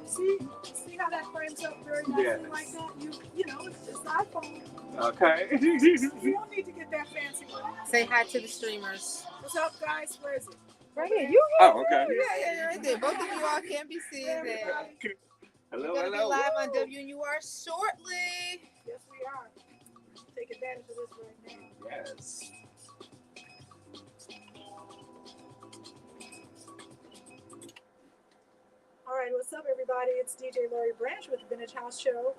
See how that frames up very nicely like that? You know, it's the iPhone. Okay. You don't need to get that fancy one. Say hi to the streamers. What's up, guys? Where is it? Right here. You Oh, okay. yeah, right there. Both of you all can be seen there. Hello, We're going to be hello. live on WNUR shortly. Yes, we are. Take advantage of this right now. Yes. All right, what's up, everybody? It's DJ Lori Branch with the Vintage House Show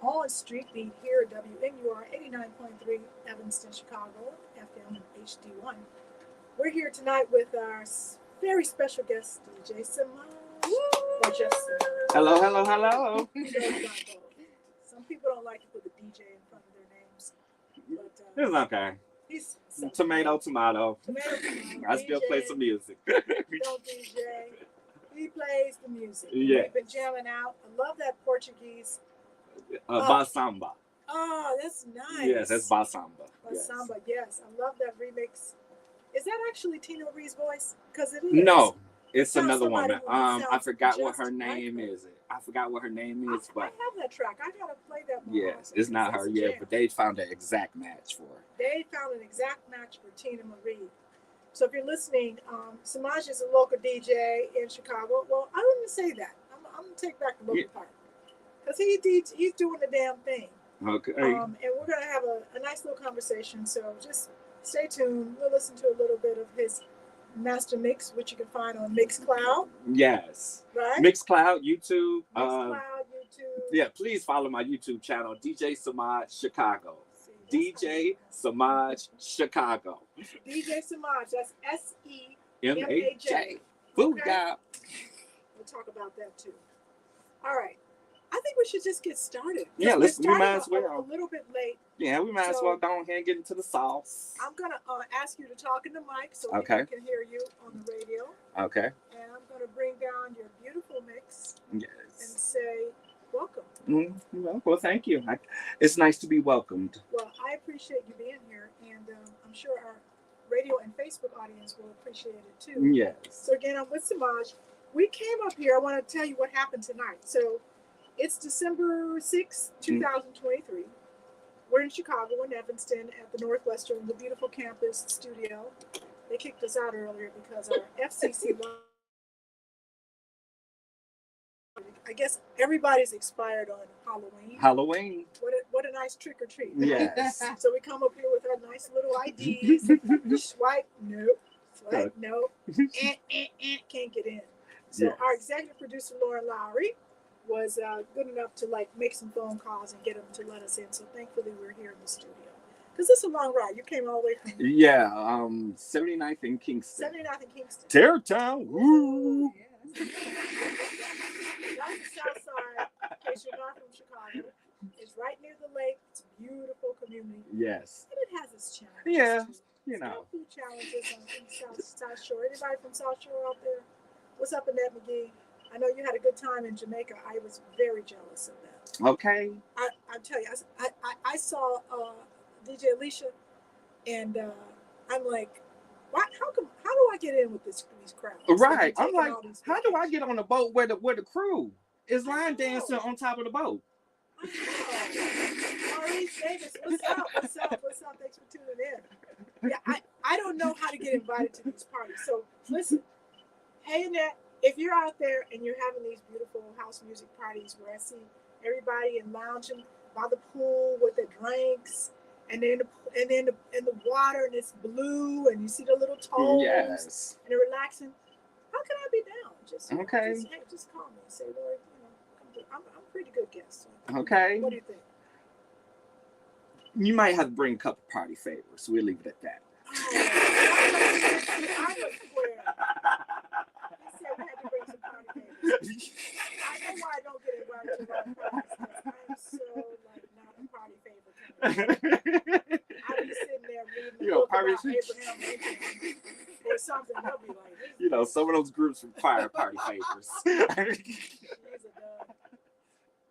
on Street Beat here at WNUR 89.3 Evanston, Chicago, FM and HD1. We're here tonight with our very special guest, DJ Semaj. Or just Semaj. Hello, hello, hello. Some people don't like to put the DJ in front of their names. But, It's okay. He's Tomato. Tomato. I still play some music. Don't DJ. He plays the music. Yeah. We've been jamming out. I love that Portuguese. Basamba. Oh, that's nice. Yes, that's Basamba. Basamba, yes. I love that remix. Is that actually Tina Marie's voice? Because it is. No, it's Sounds another somebody woman. who I sounds forgot what just her like name her. is. I forgot what her name is, I but have that track. I gotta play that more. yes, often, it's not because her that's a yet, jam. but they found an exact match for her. They found an exact match for Tina Marie. So if you're listening, Semaj is a local DJ in Chicago. Well, I wouldn't say that. I'm gonna take back the local part because he's doing the damn thing. Okay. And we're gonna have a nice little conversation. So just stay tuned. We'll listen to a little bit of his master mix, which you can find on Mixcloud. Yes. Right. Mixcloud, YouTube. Mixcloud, YouTube. Yeah, please follow my YouTube channel, DJ Semaj Chicago. DJ Semaj Chicago. DJ Semaj, that's SEMAJ. MAJ. Booyah. We'll talk about that too. All right. I think we should just get started. Yeah, we might as well. A little bit late. Yeah, we might as well go ahead and get into the sauce. I'm going to ask you to talk in the mic so people can hear you on the radio. Okay. And I'm going to bring down your beautiful mix. Yes. And say, welcome. Well, thank you. It's nice to be welcomed. Well, I appreciate you being here. And I'm sure our radio and Facebook audience will appreciate it too. Yes. So again, I'm with Semaj. We came up here. I want to tell you what happened tonight. So it's December 6th, 2023. We're in Chicago, in Evanston, at the Northwestern, the beautiful campus studio. They kicked us out earlier because our FCC I guess everybody's expired on Halloween. Halloween. What a nice trick or treat. Yes. So we come up here with our nice little IDs. Swipe, nope. Swipe, nope. Can't get in. So our executive producer, Lauren Lowry, was good enough to make some phone calls and get them to let us in. So thankfully we're here in the studio. Because it's a long ride. You came all the way from 79th in Kingston. 79th in Kingston. Terrortown. Woo! Yeah, that's the south side, in case you're not from Chicago. It's right near the lake. It's a beautiful community. Yes. And it has its challenges. Yeah, you know. Food challenges on the South Shore. Anybody from South Shore out there? What's up, Annette McGee? I know you had a good time in Jamaica. I was very jealous of that. Okay. I tell you, I saw DJ Alicia, and I'm like, what? How do I get in with these crowds? Right. I'm like, how do I get on the boat where the crew is line dancing on top of the boat? I know. Maurice Davis, what's up? What's up? What's up? Thanks for tuning in. Yeah, I don't know how to get invited to these parties. So listen, hey Annette, if you're out there and you're having these beautiful house music parties where I see everybody in lounging by the pool with their drinks, and then the water, and it's blue, and you see the little toes, and they're relaxing. How can I be down? Just call me and say, Lord, I'm a pretty good guest. Okay. What do you think? You might have to bring a couple party favors. We'll leave it at that. I'm a square. He said we had to bring some party favors. I know why I don't get invited to my parties. I'm so not a party favor. I'll be sitting there reading book about Abraham Lincoln or something. He'll be like, some of those groups require party favors.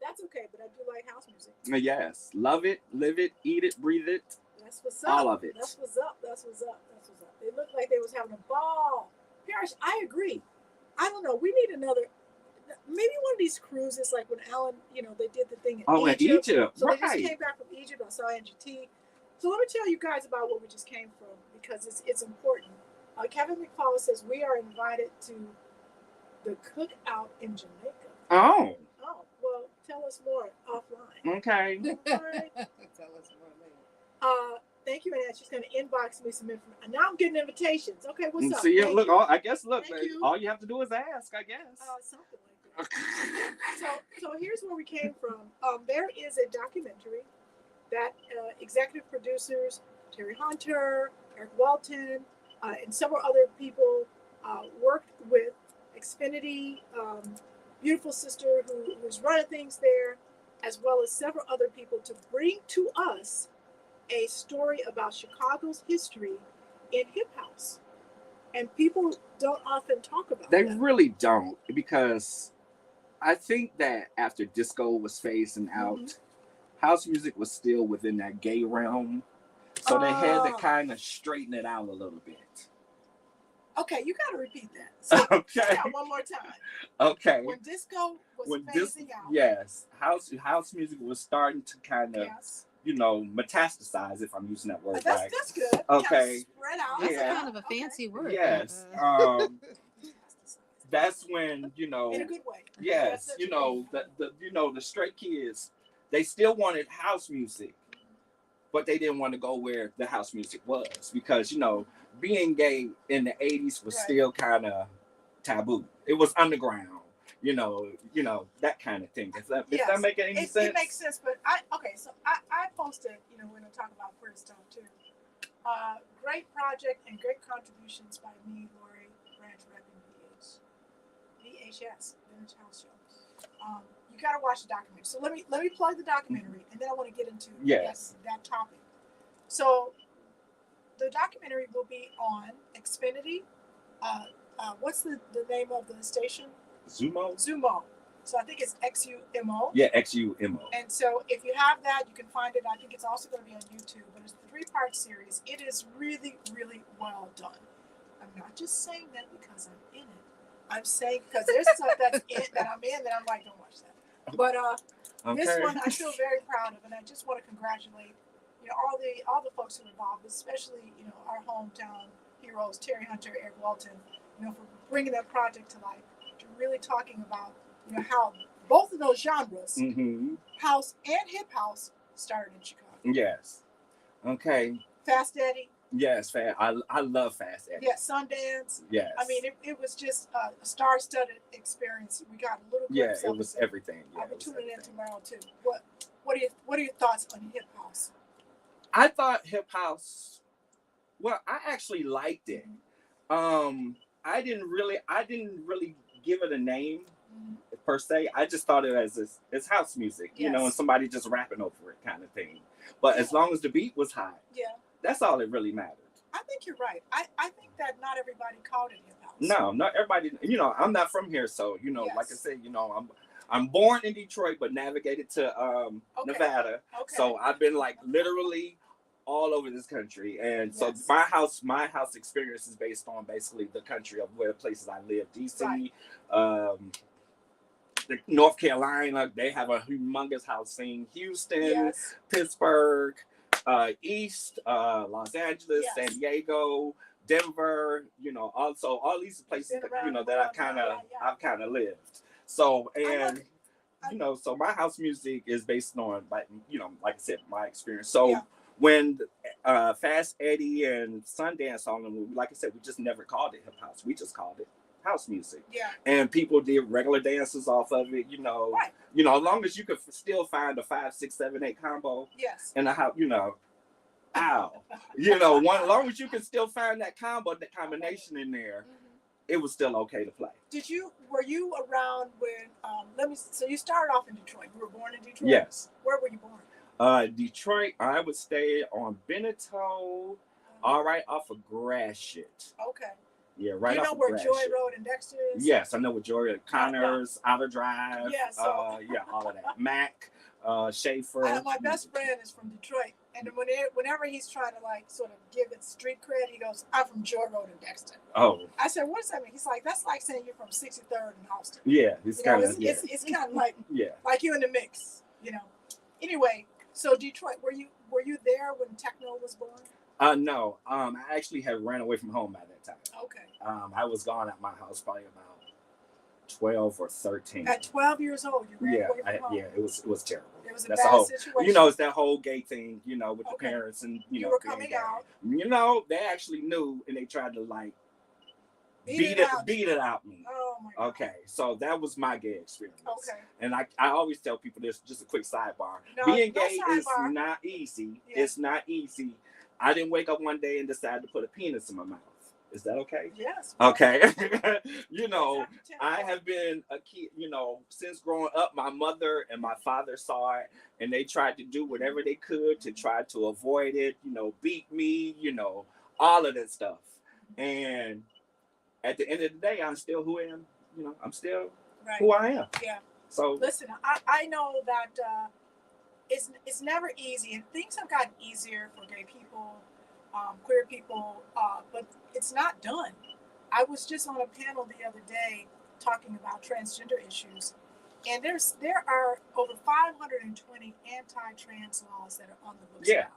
That's okay, but I do like house music. Yes. Love it, live it, eat it, breathe it. That's what's up. All of it. That's what's up. They looked like they was having a ball. Parrish, I agree. I don't know. We need maybe one of these cruises, like when Alan, they did the thing in Oh, in Egypt. Egypt, So they just right. came back from Egypt. I saw Angie T. So let me tell you guys about where we just came from because it's important. Kevin McFall says we are invited to the cookout in Jamaica. Oh. Oh, well, tell us more offline. Okay. All right. Tell us more later. Thank you, Annette. She's going to inbox me some information. Now I'm getting invitations. Okay, what's up? See, Thank look, you. I guess, Thank you. all you have to do is ask, I guess. Something like that. So here's where we came from. There is a documentary that executive producers Terry Hunter, Eric Walton, and several other people worked with Xfinity, beautiful sister who's running things there, as well as several other people to bring to us a story about Chicago's history in hip house. And people don't often talk about They that. really don't, because I think that after disco was phasing out, house music was still within that gay realm. So they had to kind of straighten it out a little bit. Okay, you got to repeat that. So, Okay. One more time. Okay. When disco was phasing out. Yes. House music was starting to kind of, Yes. metastasize, if I'm using that word right. That's good. Okay. Kind of spread out. That's Yeah. kind of a fancy word. Yes. That's when, in a good way. Yes, That's the Stray Kids, they still wanted house music, but they didn't want to go where the house music was because, being gay in the 80s was still kind of taboo. It was underground, that kind of thing. Does that make any sense? It makes sense, but I posted, we're going to talk about queer stuff too. Great project and great contributions by me, Lori, Branch Repping VHS, Vintage House Show. You got to watch the documentary. So let me plug the documentary, and then I want to get into that topic. So the documentary will be on Xfinity. What's the name of the station? Zumo. So I think it's XUMO. Yeah, XUMO. And so if you have that, you can find it. I think it's also going to be on YouTube, but it's a 3-part series. It is really, really well done. I'm not just saying that because I'm in it. I'm saying because there's stuff that I'm in that I'm like, don't watch that. But this one I feel very proud of, and I just want to congratulate all the folks who are involved, especially our hometown heroes, Terry Hunter, Eric Walton, for bringing that project to life, to really talking about how both of those genres, house and hip house, started in Chicago. Yes. Okay. Fast Eddie. Yes, I love Fast Eddie. Yes, Sundance. Yes. I mean, it was just a star-studded experience. We got a little glimpse it was everything. Yeah, I'll be tuning in tomorrow too. What are your thoughts on hip house? I thought hip house. Well, I actually liked it. I didn't really give it a name per se. I just thought it as it's house music, and somebody just rapping over it kind of thing. But as long as the beat was high, that's all that really mattered. I think you're right. I think that not everybody called it hip house. No, not everybody. I'm not from here, so like I said, I'm born in Detroit, but navigated to Nevada. Okay. So I've been like literally all over this country, and so my house experience is based on basically the country of where places I live. DC, North Carolina, they have a humongous house scene. Houston, Pittsburgh, East, Los Angeles, San Diego, Denver. Also all these places that I've kind of lived. So so my house music is based on like I said, my experience. So when Fast Eddie and Sundance on the movie, like I said, we just never called it hip house. We just called it house music. Yeah. And people did regular dances off of it. As long as you could still find a 5, 6, 7, 8 combo. Yes. And how ow. As long as you can still find that combo, that combination in there, it was still okay to play. Were you around when so you started off in Detroit. You were born in Detroit? Yes. Where were you born? Detroit, I would stay on Beneteau, all right off of Gratiot. Okay. Yeah, right You off know of where Gratiot. Joy Road and Dexter is? Yes, I know where Joy Connors, Outer Drive. Yeah, so yeah, all of that. Mac, Schaefer. my best friend is from Detroit, and whenever he's trying to like sort of give it street cred, he goes, "I'm from Joy Road and Dexter." Oh. I said, "What does that mean?" He's like, "That's like saying you're from 63rd and Austin." Yeah, it's kind of it's kind of like yeah. like you in the mix, you know. Anyway, so Detroit, were you there when techno was born? No. I actually had ran away from home by that time. Okay. I was gone at my house probably about 12 or 13. At 12 years old, you ran away from home. Yeah, it was terrible. It was a That's bad situation. You know, it's that whole gay thing, you know, with the Okay. parents and you were coming out. You know, they actually knew and they tried to like beat it out me. Oh my God. Okay, so that was my gay experience. Okay. And I always tell people this, just a quick sidebar. No, Being no gay is sidebar. not easy. Yeah. It's not easy. I didn't wake up one day and decide to put a penis in my mouth. Is that okay? Yes. Okay. You know, Exactly. I have been a kid, you know, since growing up, my mother and my father saw it and they tried to do whatever they could to try to avoid it, you know, beat me, you know, all of that stuff. And at the end of the day, I'm still who I am. You know, I'm still who I am. Yeah. So listen, I know that it's never easy, and things have gotten easier for gay people, queer people, but it's not done. I was just on a panel the other day talking about transgender issues, and there are over 520 anti-trans laws that are on the books now.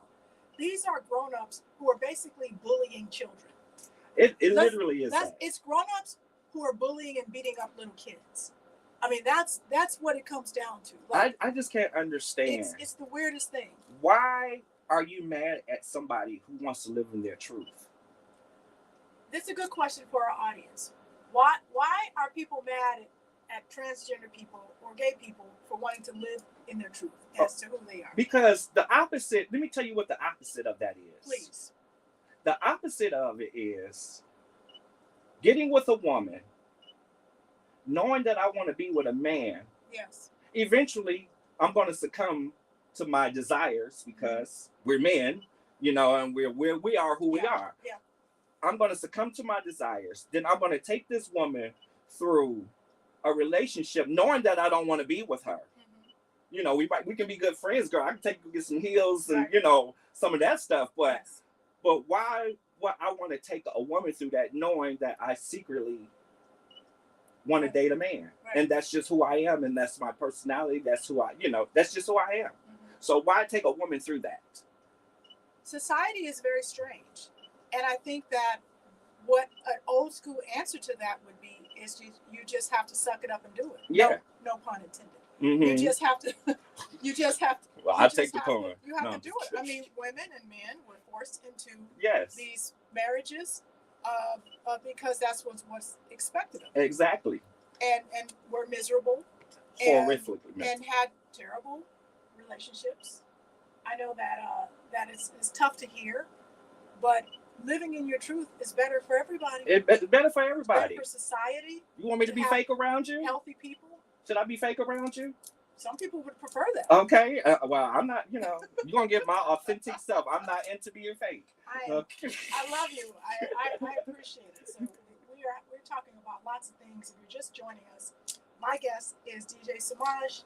These are grown-ups who are basically bullying children. It literally is. It's grown-ups who are bullying and beating up little kids. I mean, that's what it comes down to. Like, I just can't understand. It's the weirdest thing. Why are you mad at somebody who wants to live in their truth? This is a good question for our audience. Why are people mad at transgender people or gay people for wanting to live in their truth as to who they are? Because the opposite, let me tell you what the opposite of that is. Please. The opposite of it is getting with a woman, knowing that I want to be with a man. Yes. Eventually, I'm going to succumb to my desires because we're men, you know, and we are who we are. Yeah. I'm going to succumb to my desires. Then I'm going to take this woman through a relationship, knowing that I don't want to be with her. Mm-hmm. You know, we can be good friends, girl. I can take you get some heels and you know some of that stuff. But why? What I want to take a woman through that, knowing that I secretly want to date a man, and that's just who I am, and that's my personality. That's who that's just who I am. Mm-hmm. So why take a woman through that? Society is very strange, and I think that what an old school answer to that would be is you just have to suck it up and do it. Yeah. No pun intended. Mm-hmm. You just have to. Well, I take the pun. You have to do it. I mean, women and men were forced into these marriages because that's what's expected of them. Exactly. And were miserable. Horrifically and had terrible relationships. I know that it's tough to hear, but living in your truth is better for everybody. It's better for everybody. It's better for society. You want me to be fake around you? Healthy people. Should I be fake around you? Some people would prefer that. Okay. Well, I'm not. You know, you're gonna get my authentic self. I'm not into being fake. I love you. I appreciate it. So we're talking about lots of things. If you're just joining us, my guest is DJ Semaj,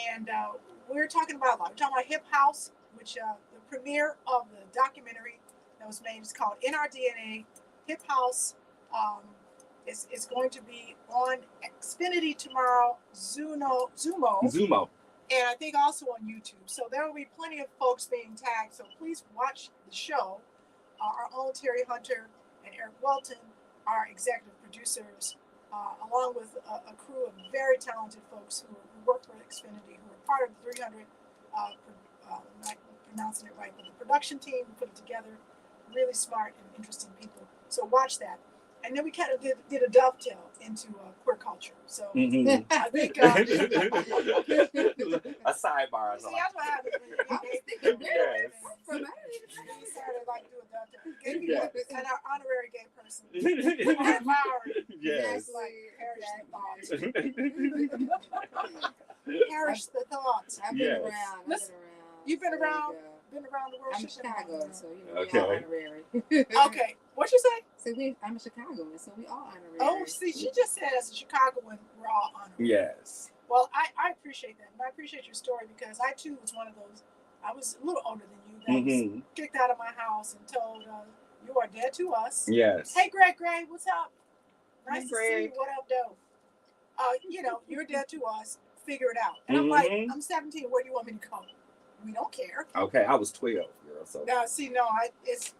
and we're talking about a lot. We're talking about Hip House, which the premiere of the documentary that was made is called In Our DNA. Hip House is going to be on Xfinity tomorrow, Zumo, and I think also on YouTube. So there will be plenty of folks being tagged. So please watch the show. Our own Terry Hunter and Eric Welton, our executive producers, along with a crew of very talented folks who work for Xfinity, who are part of the 300, I'm not pronouncing it right, but the production team who put it together, really smart and interesting people. So watch that. And then we kind of did a dovetail into queer culture. So I think a sidebar. See, that's what happens when you decided like do a dovetail. Gay people and our honorary gay person. Yes. Like perish the thoughts. I've been around. Listen, you've been around. been around the world? I'm in She's been around the Chicago, world. so Okay. we all honorary. Okay, what you say? So I'm a Chicagoan, so we all honorary. Oh, see, she just said as a Chicagoan, we're all honorary. Yes. Well, I appreciate that, and I appreciate your story because I too was one of those. I was a little older than you that was kicked out of my house and told, "You are dead to us." Yes. Hey, Greg, what's up? Nice Hey, to see you. Greg. What up, though? You're dead to us. Figure it out. And I'm like, I'm 17. Where do you want me to go? We don't care. Okay, I was 12, girl. So. Now, see, no,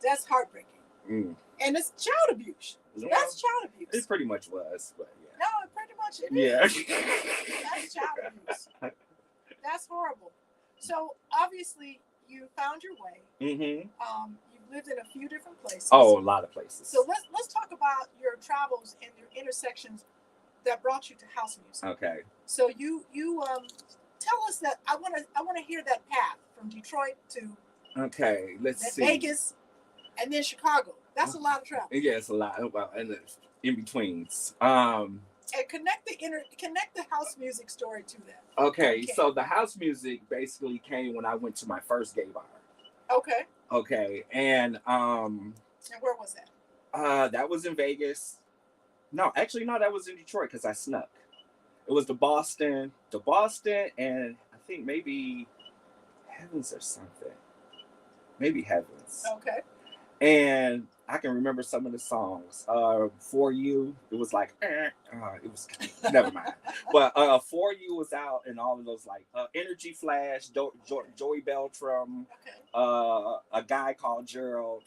that's heartbreaking, and it's child abuse. That's child abuse. It pretty much was, but yeah. No, it pretty much it is. That's child abuse. That's horrible. So obviously, you found your way. You've lived in a few different places. Oh, a lot of places. So let's talk about your travels and your intersections that brought you to house music. Okay. So you tell us that I want to hear that path from Detroit to let's see. Vegas, and then Chicago. That's a lot of travel. Yeah, it's a lot. Well, and in betweens. And connect the house music story to that. Okay, so the house music basically came when I went to my first gay bar. Okay. Okay, and where was that? That was in Vegas. No, that was in Detroit because I snuck. It was the Boston, and I think maybe Heavens or something. Maybe Heavens. Okay. And I can remember some of the songs. For You, it was like, it was never mind. But For You was out, and all of those like Energy Flash, Joey Beltram, a guy called Gerald,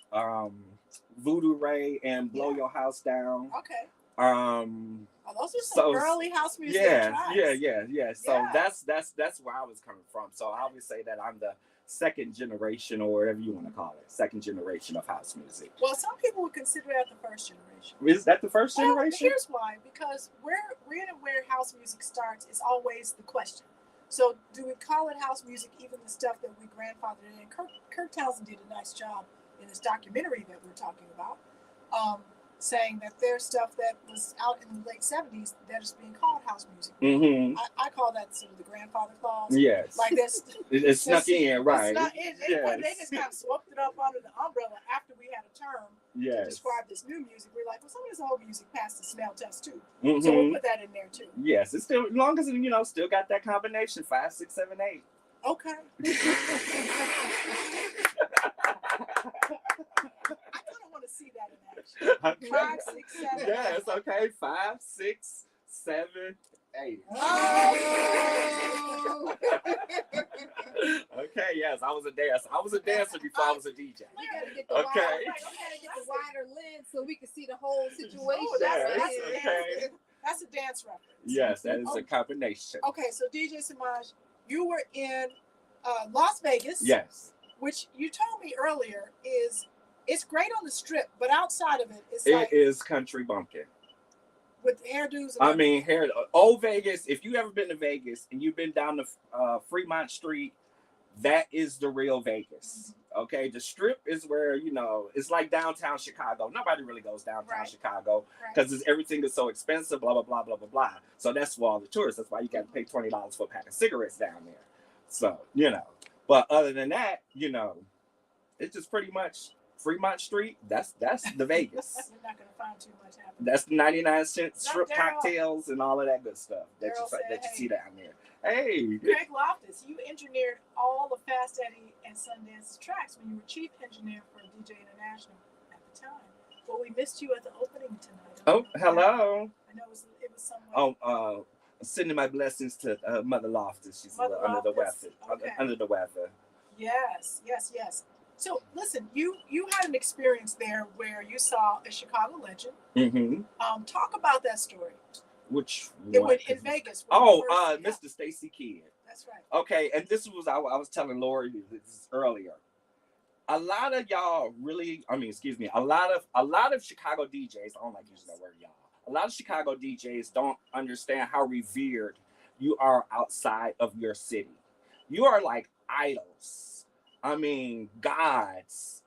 Voodoo Ray, and Blow Your House Down. Okay. Those are some early house music tracks. Yeah. So that's where I was coming from. So I always say that I'm the second generation, or whatever you want to call it, second generation of house music. Well, some people would consider that the first generation. Is that the first generation? Here's why: because where house music starts is always the question. So, do we call it house music, even the stuff that we grandfathered in? Kirk Townsend did a nice job in this documentary that we're talking about, saying that there's stuff that was out in the late 70s that is being called house music. I call that sort of the grandfather clause. Yes. Like it snuck in, right? They just kind of swept it up under the umbrella after we had a term to describe this new music. We're like, well, some of this old music passed the smell test too. So we'll put that in there too. Yes, it's still, as long as it, still got that combination, 5, 6, 7, 8. Okay. See that in action. 5, 6, 7. Yes, okay. 5, 6, 7, 8. Oh. Okay, yes, I was a dancer. I was a dancer before I was a DJ. You gotta get the wider lens so we can see the whole situation. Oh, that's a dance reference. Yes, that is a combination. Okay, so DJ Semaj, you were in Las Vegas. Yes. Which you told me earlier it's great on the strip, but outside of it, it is country bumpkin. With hairdos. Old Vegas. If you ever been to Vegas and you've been down the Fremont Street, that is the real Vegas. Okay, the strip is where it's like downtown Chicago. Nobody really goes downtown Chicago because everything is so expensive. Blah blah blah blah blah blah. So that's for all the tourists. That's why you got to pay $20 for a pack of cigarettes down there. So but other than that, it's just pretty much. Fremont Street, that's the Vegas. You're not gonna find too much happening. That's the 99-cent strip cocktails and all of that good stuff that you see down there. Hey, Greg Loftus, you engineered all the Fast Eddie and Sundance tracks when you were chief engineer for DJ International at the time. Well, we missed you at the opening tonight. Oh, hello. I know it was somewhere. Sending my blessings to Mother Loftus. She's under the weather. Okay. Under the weather. Yes. So listen, you had an experience there where you saw a Chicago legend. Talk about that story. Which one? In Vegas. Mr. Stacy Kidd. That's right. Okay, and this was I was telling Lori this earlier. A lot of y'all a lot of Chicago DJs, I don't like using that word y'all. A lot of Chicago DJs don't understand how revered you are outside of your city. You are like idols. Gods.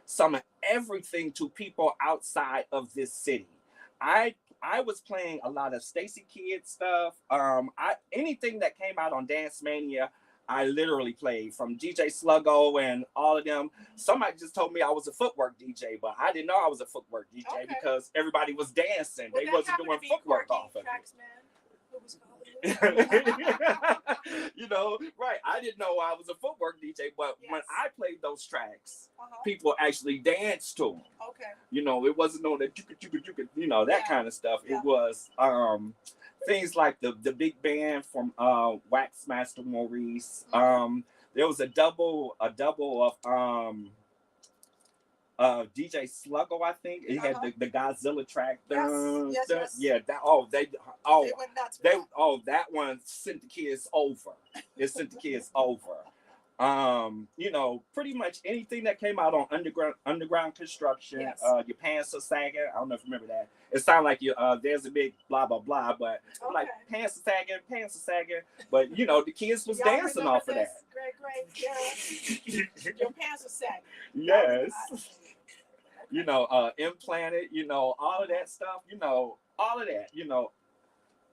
Some of everything to people outside of this city. I was playing a lot of Stacy Kidd stuff. Anything that came out on Dance Mania, I literally played from DJ Sluggo and all of them. Somebody just told me I was a footwork DJ, but I didn't know I was a footwork DJ because everybody was dancing. Well, they wasn't doing footwork off of tracks, man. it. You know, right. I didn't know I was a footwork DJ, but when I played those tracks, people actually danced to them. Okay. You know, it wasn't on that you know, that kind of stuff. It was things like the big band from Wax Master Maurice. There was a double of DJ Sluggo, I think. It had the Godzilla track. Yes. Yeah, that one sent the kids over. It sent the kids over. You know, pretty much anything that came out on underground construction. Your pants are sagging. I don't know if you remember that. It sounded like you there's a big blah blah blah, but like pants are sagging. But you know, the kids was dancing off of that. Great. Yeah. Your pants are sagging. Yes. You know, implanted, you know, all of that stuff, you know, all of that, you know,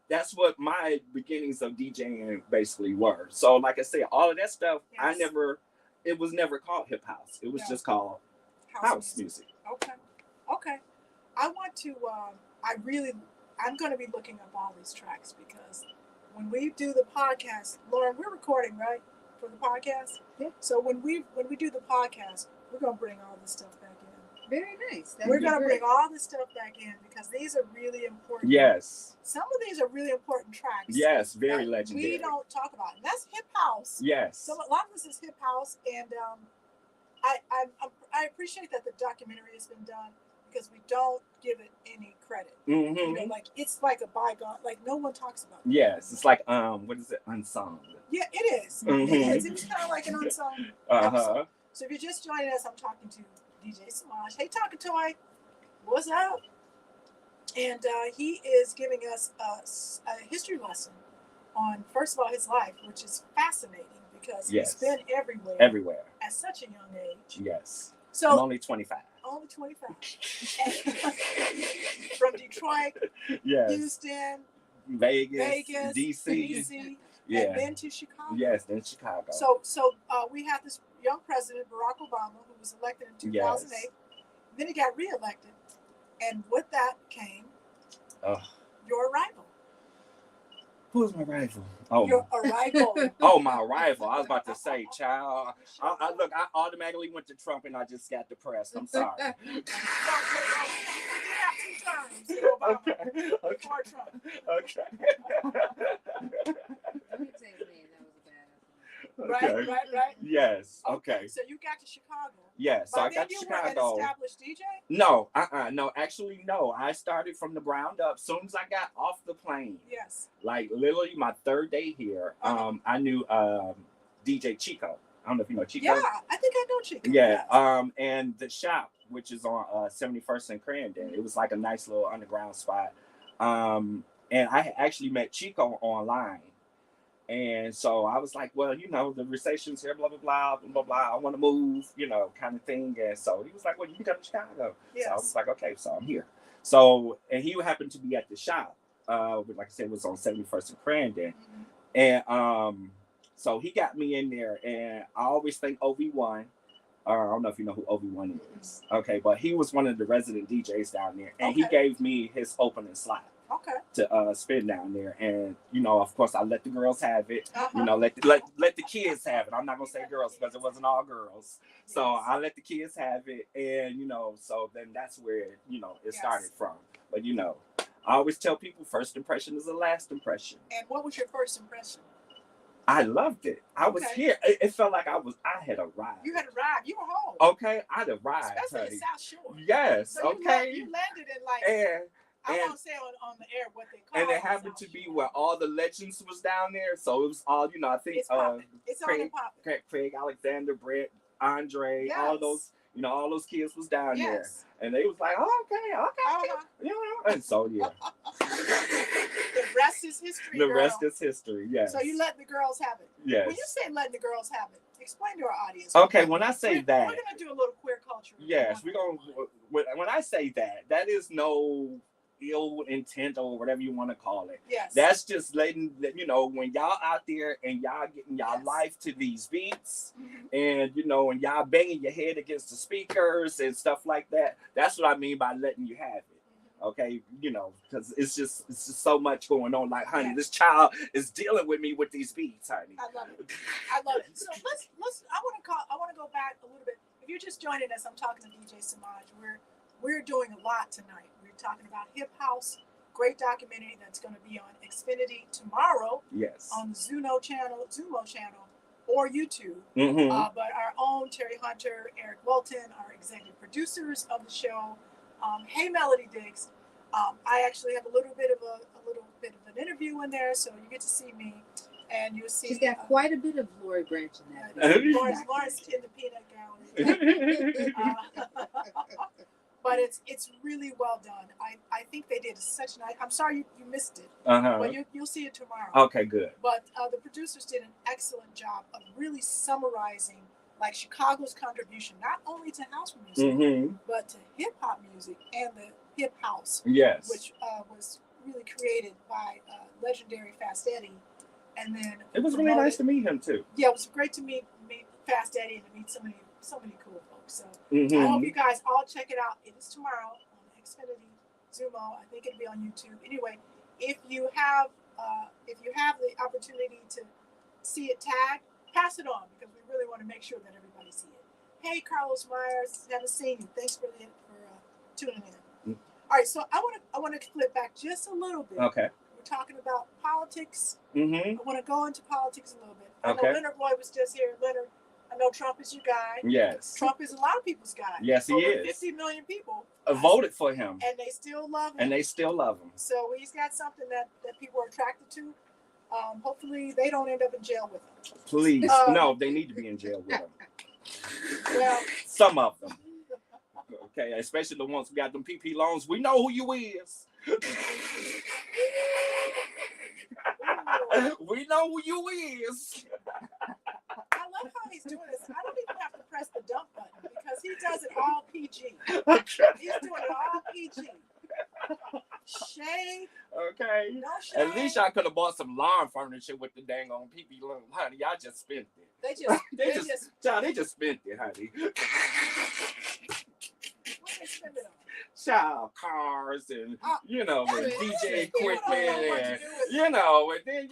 that's what my beginnings of DJing basically were. So, like I said, all of that stuff, it was never called hip house. It was just called house music. Okay. I want to, I'm going to be looking up all these tracks because when we do the podcast, Lauren, we're recording, right? For the podcast? Yeah. So when we do the podcast, we're going to bring all this stuff back in. Very nice. We're going to bring all this stuff back in because these are really important. Yes. Some of these are really important tracks. Yes, very legendary. We don't talk about, and that's hip house. Yes. So a lot of this is hip house, and I appreciate that the documentary has been done because we don't give it any credit. Mm-hmm. You know, like it's like a bygone, like no one talks about it. Yes, it's like what is it? Unsung. Yeah, it is. Mm-hmm. It was kind of like an unsung episode. So if you're just joining us, I'm talking to DJ Semaj. Hey, Talking Toy, what's up? And he is giving us a history lesson on, first of all, his life, which is fascinating because he's been everywhere at such a young age. Yes. So I'm only 25. Only 25. From Detroit, Houston, Vegas, DC. And then to Chicago. Yes, then Chicago. So we have this young president, Barack Obama, who was elected in 2008. Yes. Then he got reelected. And with that came your arrival. Who's my rival? Oh, your arrival. Oh, my rival. I was about to say, child. I automatically went to Trump and I just got depressed. I'm sorry. We did have 2 terms. Obama. Before Trump. Right. Yes. Okay. So you got to Chicago. Yes. So I got to Chicago. You were an established DJ? No. No. Actually, no. I started from the ground up. Soon as I got off the plane. Yes. Like literally my 3rd day here. I knew DJ Chico. I don't know if you know Chico. Yeah, I think I know Chico. Yeah. Yes. And the shop, which is on 71st and Crandon. It was like a nice little underground spot. And I actually met Chico online. And so I was like, well, you know, the recession's here, blah, blah, blah, blah, blah, blah. I want to move, you know, kind of thing. And so he was like, well, you can come to Chicago. Yes. So I was like, okay, so I'm here. So, and he happened to be at the shop, like I said, it was on 71st and Crandon. And so he got me in there, and I always think OV1. I don't know if you know who OV1 is. Okay, but he was one of the resident DJs down there, and he gave me his opening slot. To spin down there, and you know, of course, I let the girls have it. You know, let the kids have it. I'm not gonna say girls because it wasn't all girls. So I let the kids have it, and you know, so then that's where it started from. But you know, I always tell people, first impression is the last impression. And what was your first impression? I loved it. I was here. It felt like I had arrived. You had arrived. You were home. Okay, I'd arrived. Especially in South Shore. Yes. So you landed in like. And I won't say on the air what they call it. And it happened to be where all the legends was down there. So it was all, I think it's Craig Alexander, Brett, Andre, all those, all those kids was down there. And they was like, okay. And so, yeah. The rest is history, The rest is history, yes. So you let the girls have it. Yes. When you say letting the girls have it, explain to our audience. Okay, when I say that. We're going to do a little queer culture. Yes, we're going to, when I say that, that is no ill intent or whatever you want to call it. Yes. That's just letting when y'all out there and y'all getting y'all life to these beats, and and y'all banging your head against the speakers and stuff like that. That's what I mean by letting you have it. Okay, because it's just so much going on. Like, honey, this child is dealing with me with these beats, honey. I love it. I love it. So let's. I want to go back a little bit. If you're just joining us, I'm talking to DJ Semaj. We're doing a lot tonight. We're talking about Hip House, great documentary that's going to be on Xfinity tomorrow. Yes. On the Zumo channel, or YouTube. But our own Terry Hunter, Eric Walton, our executive producers of the show. Hey, Melody Diggs. I actually have a little bit of an interview in there, so you get to see me, and you'll see. She's got quite a bit of Lori Branch in that. Lawrence in the peanut gallery. But it's really well done. I think they did such a nice. I'm sorry you missed it, but you'll see it tomorrow. Okay, good. But the producers did an excellent job of really summarizing like Chicago's contribution not only to house music but to hip hop music and the hip house. Yes. Which was really created by legendary Fast Eddie, and then it was really nice to meet him too. Yeah, it was great to meet Fast Eddie and to meet so many cool folks. So I hope you guys all check it out. It is tomorrow on Xfinity, Zumo. I think it'll be on YouTube. Anyway, if you have the opportunity to see it tagged, pass it on because we really want to make sure that everybody see it. Hey, Carlos Myers, haven't seen you. Thanks for tuning in. All right, so I want to flip back just a little bit. Okay. We're talking about politics. I want to go into politics a little bit. I know Leonard Roy was just here. Leonard, I know Trump is your guy. Yes. Trump is a lot of people's guy. Yes, he is. 50 million people voted for him. And they still love him. So he's got something that people are attracted to. Hopefully they don't end up in jail with him. Please. No, they need to be in jail with him. Well, some of them. Okay, especially the ones who got them PP loans. We know who you is. We know who you is. I love how he's doing this. I don't even have to press the dump button because he does it all PG. He's doing it all PG. Shade. Okay. No shade. At least I could have bought some lawn furniture with the dang on PP loan, honey. Y'all just spent it. They just spent it, honey. What they spend it on? Child cars and and DJ equipment and and then Well, listen,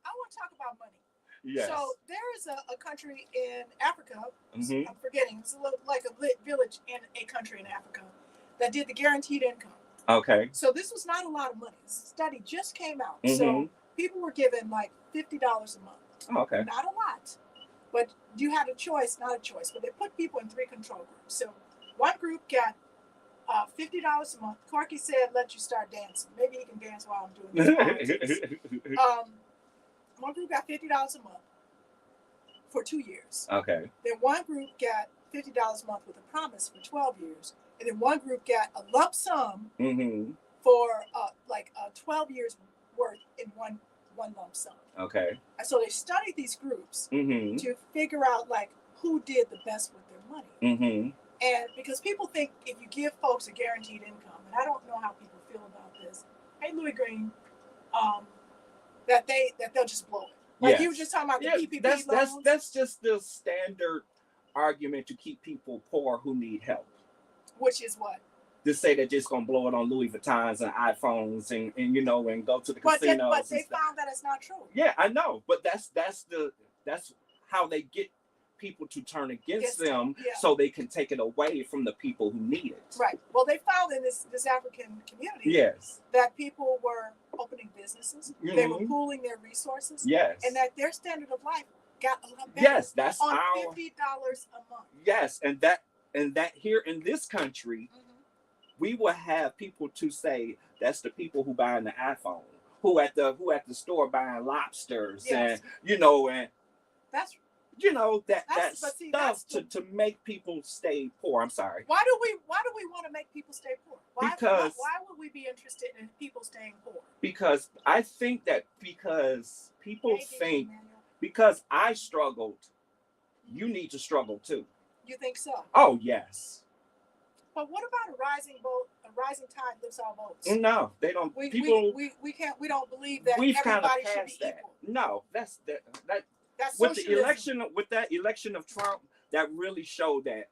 I want to talk about money. Yes. So there is a country in Africa. Mm-hmm. I'm forgetting. It's like a village in a country in Africa that did the guaranteed income. Okay. So this was not a lot of money. This study just came out. Mm-hmm. So people were given like $50 a month. Okay. Not a lot, but you had a choice, not a choice. But they put people in 3 control groups. So one group got $50 a month. Corky said, "Let you start dancing. Maybe he can dance while I'm doing this politics." One group got $50 a month for 2 years. Okay. Then one group got $50 a month with a promise for 12 years. And then one group got a lump sum for 12 years worth in one lump sum. Okay. And so they studied these groups to figure out who did the best with their money. And because people think if you give folks a guaranteed income, and I don't know how people feel about this. Hey, Louis Green, that they'll just blow it. Like you were just talking about the PPP loans. That's just the standard argument to keep people poor who need help. Which is what? To say they're just gonna blow it on Louis Vuittons and iPhones and go to the casinos. But they found that it's not true. Yeah, I know, but that's how they get people to turn against them, so they can take it away from the people who need it. Right. Well, they found in this African community that people were opening businesses, they were pooling their resources, and that their standard of life got a lot better. Yes, that's on $50 a month. Yes, and that here in this country, we will have people to say that's the people who buying the iPhone, who at the store buying lobsters, and and that's that stuff to make people stay poor. I'm sorry. Why do we want to make people stay poor? Why would we be interested in people staying poor? Because I think that people think because I struggled, you need to struggle too. You think so? Oh yes. But what about a rising rising tide lifts all boats. No, they don't. We don't believe that we've kind of everybody should be passed that. equal. No, that's That's with socialism. that election of Trump, that really showed that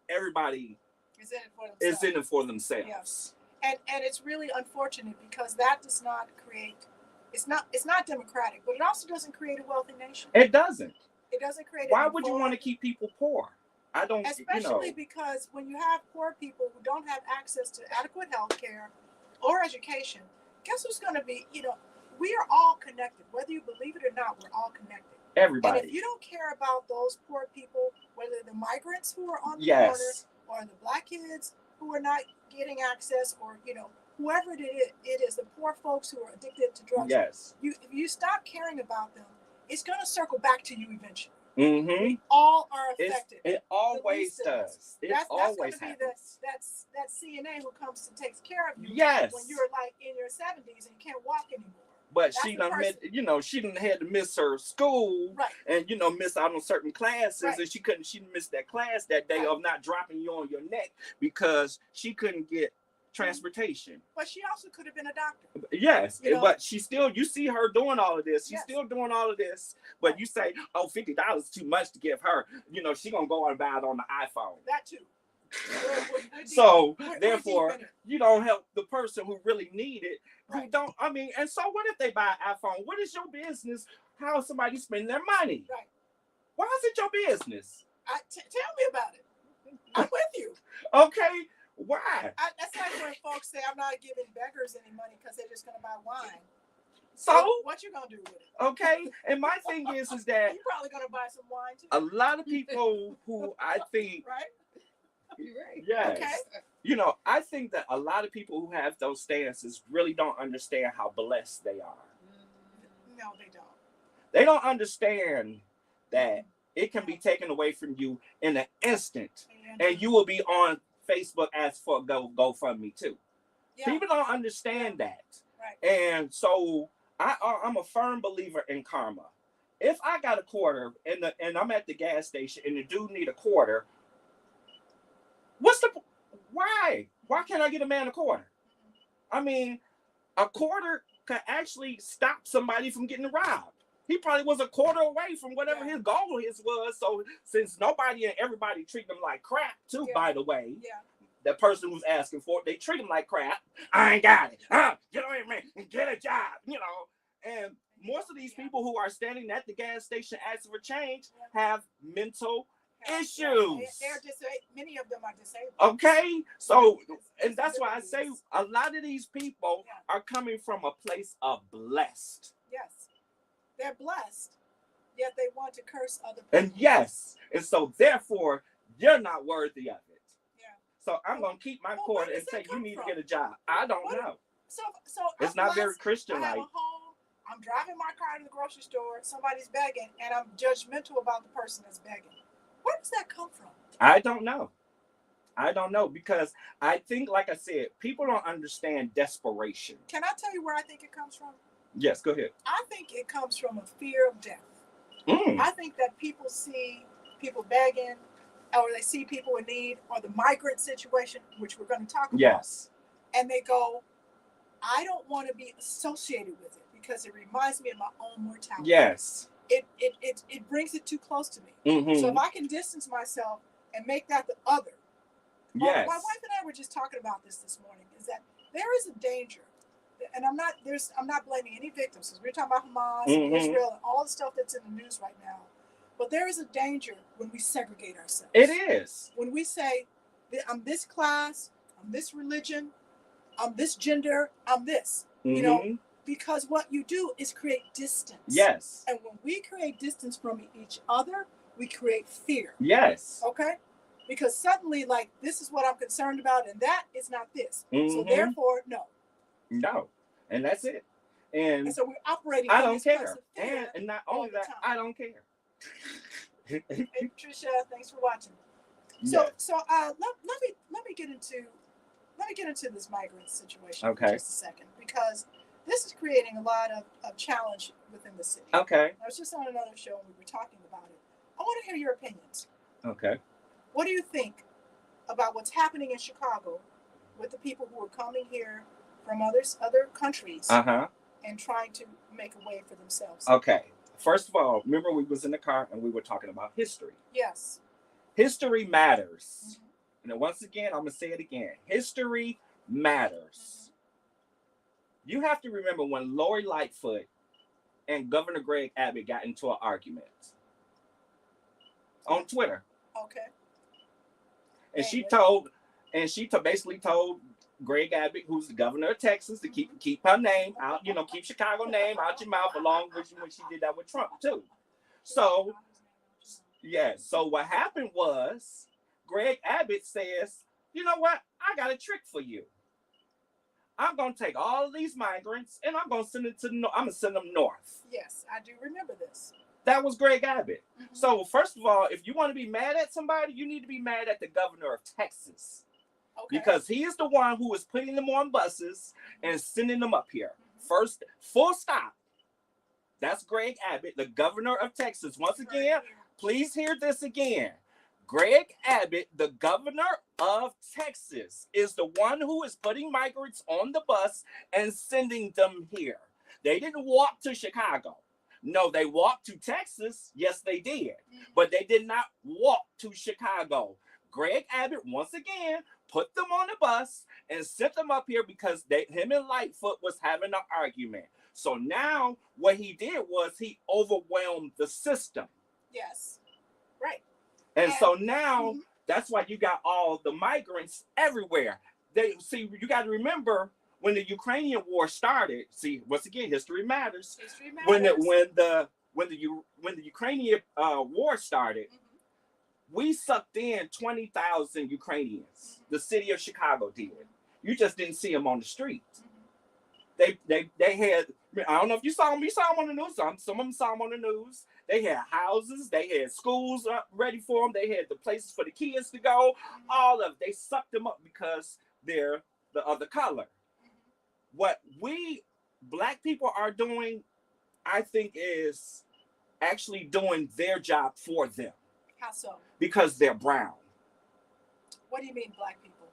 everybody is in it for themselves. is in it for themselves. Yes. And it's really unfortunate because that does not create. It's not democratic, but it also doesn't create a wealthy nation. It doesn't. It doesn't create. Why would you want to keep people poor? I don't. Especially because when you have poor people who don't have access to adequate health care or education, guess who's going to be? We are all connected. Whether you believe it or not, we're all connected. Everybody. And if you don't care about those poor people, whether the migrants who are on the yes. border or the black kids who are not getting access, or whoever it is, the poor folks who are addicted to drugs. Yes. If you stop caring about them, it's going to circle back to you eventually. Mm-hmm. We all are affected. It always does. That's going to be that CNA who comes and takes care of you. Yes. When you're like in your 70s and you can't walk anymore. But she done had to miss her school, right, and miss out on certain classes, right, and she missed that class that day, right, of not dropping you on your neck because she couldn't get transportation. But she also could have been a doctor. Yes, but she still, you see her doing all of this. She's yes, still doing all of this, but right, you say, oh, $50 is too much to give her. She gonna go and buy it on the iPhone. That too. So therefore, you don't help the person who really need it. Who right, don't. I mean, and so what if they buy an iPhone? What is your business? How somebody spending their money? Right. Why is it your business? Tell me about it. I'm with you. Okay. Why? That's like when folks say I'm not giving beggars any money because they're just gonna buy wine. So what you gonna do with it? Okay. And my thing is that you're probably gonna buy some wine too. A lot of people who I think right. You're right. Yes. Okay. I think that a lot of people who have those stances really don't understand how blessed they are. No, they don't. They don't understand that it can be taken away from you in an instant, and you will be on Facebook as for GoFundMe too. Yeah. People don't understand that. Right. And so I'm a firm believer in karma. If I got a quarter and I'm at the gas station and the dude need a quarter, why can't I get a man a quarter? I mean, a quarter could actually stop somebody from getting robbed. He probably was a quarter away from whatever his goal was. So since nobody and everybody treat them like crap too, by the way, the person who's asking for it, they treat him like crap. I ain't got it. Get away from me. Get a job. And most of these people who are standing at the gas station asking for change have mental issues. Many of them are disabled. Okay, so and that's why I say a lot of these people are coming from a place of blessed. Yes, they're blessed, yet they want to curse other people. And yes, and so therefore you're not worthy of it. Yeah. So I'm gonna keep my quarter and say you need to get a job. I don't know. So it's not very Christian-like. I have a home. I'm driving my car to the grocery store. Somebody's begging, and I'm judgmental about the person that's begging. Where does that come from? I don't know because I think, like I said, people don't understand desperation. Can I tell you where I think it comes from? Yes, go ahead. I think it comes from a fear of death. I think that people see people begging, or they see people in need, or the migrant situation, which we're going to talk about. Yes. And they go, I don't want to be associated with it because it reminds me of my own mortality. Yes. It brings it too close to me. So if I can distance myself and make that the other. Yes. My wife and I were just talking about this morning, is that there is a danger, and I'm not blaming any victims, because we're talking about Hamas and Israel and all the stuff that's in the news right now. But there is a danger when we segregate ourselves. It is. When we say, I'm this class, I'm this religion, I'm this gender, I'm this. Because what you do is create distance. Yes. And when we create distance from each other, we create fear. Yes. Okay? Because suddenly, like, this is what I'm concerned about, and that is not this. So therefore, no. No. And that's it. And so we're operating. I don't care. And not only that, I don't care. Hey, Tricia, thanks for watching. So let me get into this migrant situation for just a second, because this is creating a lot of challenge within the city. Okay. I was just on another show and we were talking about it. I want to hear your opinions. Okay. What do you think about what's happening in Chicago with the people who are coming here from other countries and trying to make a way for themselves. Okay. First of all, remember we was in the car and we were talking about history. Yes. History matters. And then once again, I'm going to say it again. History matters. You have to remember when Lori Lightfoot and Governor Greg Abbott got into an argument on Twitter. Okay. And she basically told Greg Abbott, who's the governor of Texas, to keep her name out, keep Chicago name out your mouth, along with when she did that with Trump too. So, so what happened was Greg Abbott says, you know what? I got a trick for you. I'm gonna take all of these migrants and I'm gonna send them north. Yes, I do remember this. That was Greg Abbott. So first of all, if you want to be mad at somebody, you need to be mad at the governor of Texas. Okay. Because he is the one who is putting them on buses and sending them up here. First, full stop. That's Greg Abbott, the governor of Texas. Once again, please hear this again. Greg Abbott, the governor of Texas, is the one who is putting migrants on the bus and sending them here. They didn't walk to Chicago. No, they walked to Texas. Yes, they did. But they did not walk to Chicago. Greg Abbott, once again, put them on the bus and sent them up here because him and Lightfoot was having an argument. So now what he did was he overwhelmed the system. Yes. Right. And so now that's why you got all the migrants everywhere. You got to remember when the Ukrainian war started. See, once again, history matters. History matters. When the Ukrainian war started, we sucked in 20,000 Ukrainians. The city of Chicago did. You just didn't see them on the street. They had. I don't know if you saw them. You saw them on the news. Some of them saw them on the news. They had houses. They had schools ready for them. They had the places for the kids to go. All of it. They sucked them up because they're the other color. What we Black people are doing, I think, is actually doing their job for them. How so? Because they're brown. What do you mean, Black people?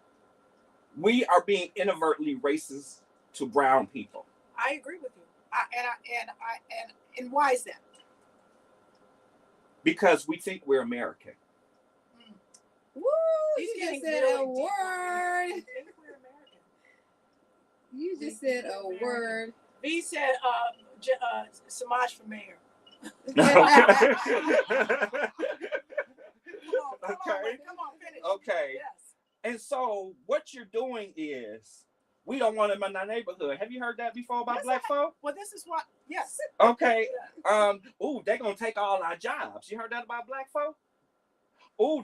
We are being inadvertently racist to brown people. I agree with you. And why is that? Because we think we're American. Woo! You just said a word. You just said a word. V said, Semaj for mayor. Okay. Come on, finish. Okay. Yes. And so what you're doing is, we don't want them in our neighborhood. Have you heard that before about Black folk? Well, this is what, yes. Okay. They're going to take all our jobs. You heard that about Black folk?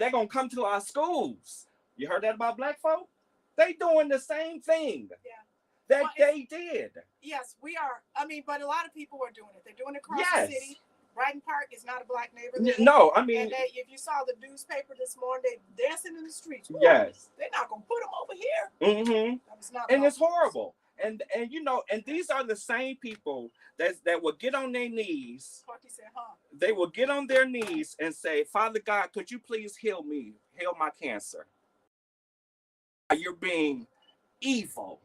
They're going to come to our schools. You heard that about Black folk? They doing the same thing. Yeah. They did. Yes, we are. But a lot of people are doing it. They're doing it across the city. Brighton Park is not a Black neighborhood. No, and if you saw the newspaper this morning, they dancing in the streets. Woo, yes. They're not going to put them over here. That was not and it's horrible. And these are the same people that will get on their knees. Said, huh? They will get on their knees and say, Father God, could you please heal me? Heal my cancer. You're being evil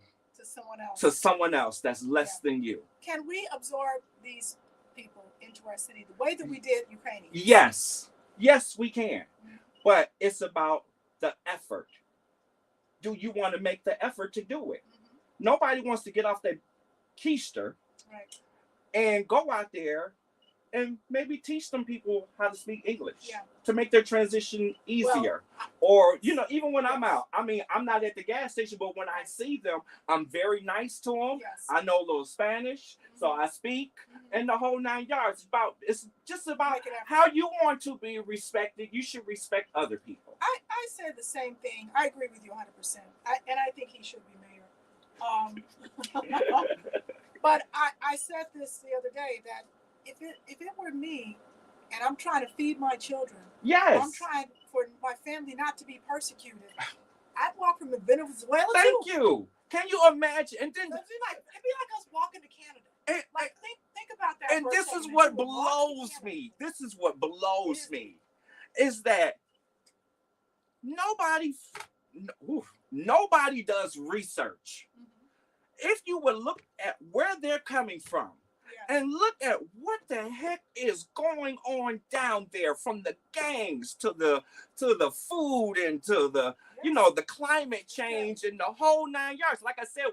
to someone else that's less than you. Can we absorb these people into our city the way that we did Ukrainians? Yes, we can. But it's about the effort. Do you want to make the effort to do it? Nobody wants to get off their keister and go out there and maybe teach some people how to speak English to make their transition easier. Or, even when I'm out, I'm not at the gas station, but when I see them, I'm very nice to them. Yes. I know a little Spanish, so I speak, and the whole 9 yards. It's just about how you want to be respected. You should respect other people. I said the same thing. I agree with you 100%. And I think he should be mayor. But I said this the other day that if it were me and I'm trying to feed my children, I'm trying for my family not to be persecuted, I'd walk from Venezuela. Thank you. Can you imagine? And then it'd be like us walking to Canada. Think about that. And this is what blows me. This is what blows me, is that nobody nobody does research. Mhm. If you would look at where they're coming from Yeah. and look at what the heck is going on down there, from the gangs to the food and to the Yes. the climate change and the whole 9 yards. Like I said,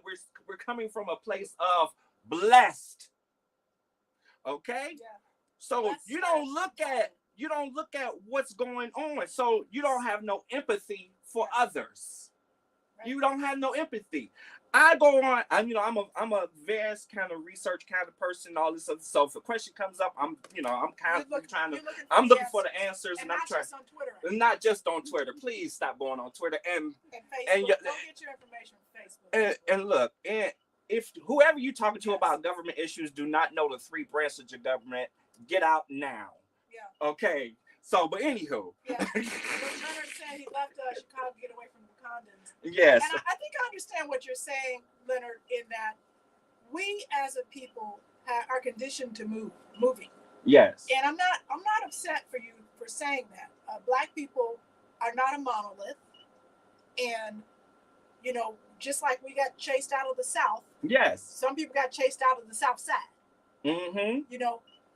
we're coming from a place of blessed. Okay? Yeah. So Blessed you don't slash look at what's going on. So you don't have no empathy for others. Right. You don't have no empathy. I go on. I'm a vast kind of research kind of person. All this other. So if a question comes up, I'm kind of trying to. I'm looking for the answers, and I'm not trying. just on Twitter. Right? Not just on Twitter. Please stop going on Twitter And Facebook. and Don't get your information from Facebook. and look, and if whoever you talking to Yes. about government issues do not know the three branches of government, get out now. Yeah. Okay. So, but anywho. Yeah. Leonard said he left Chicago to get away from the condoms. Yes. And I think I understand what you're saying, Leonard, in that we as a people are conditioned to moving. Yes. And I'm not upset for you for saying that. Black people are not a monolith, and just like we got chased out of the South. Yes. Some people got chased out of the South Side. Mm-hmm.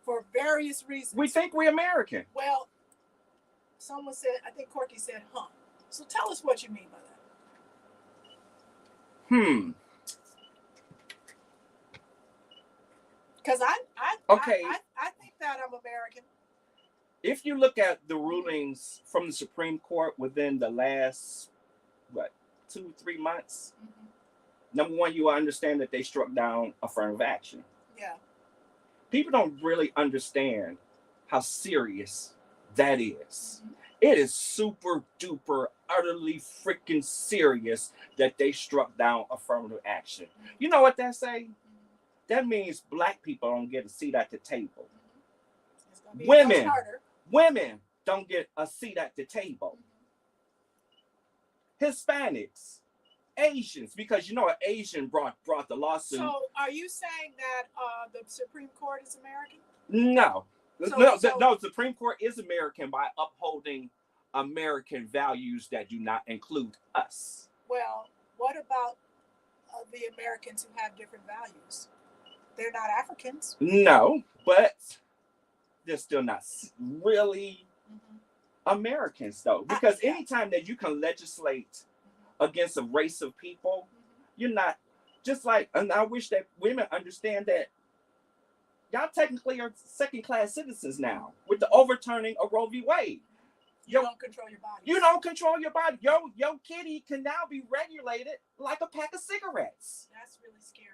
For various reasons. We think we're American. Well, someone said, I think Corky said, huh. So tell us what you mean by that. Because I think that I'm American. If you look at the rulings from the Supreme Court within the last 2-3 months, number one, you will understand that they struck down affirmative action. Yeah. People don't really understand how serious that is. It is super duper, utterly freaking serious that they struck down affirmative action. You know what that say? That means black people don't get a seat at the table. It's gonna be much harder. Women don't get a seat at the table. Hispanics, Asians, because an Asian brought the lawsuit. So are you saying that the Supreme Court is American? No. No, the Supreme Court is American by upholding American values that do not include us. Well, what about the Americans who have different values? They're not Africans. No, but they're still not really Americans, though. Because anytime that you can legislate against a race of people, you're not just like, and I wish that women understand that y'all technically are second-class citizens now with the overturning of Roe v. Wade. You don't control your body. You don't control your body. Your kitty can now be regulated like a pack of cigarettes. That's really scary.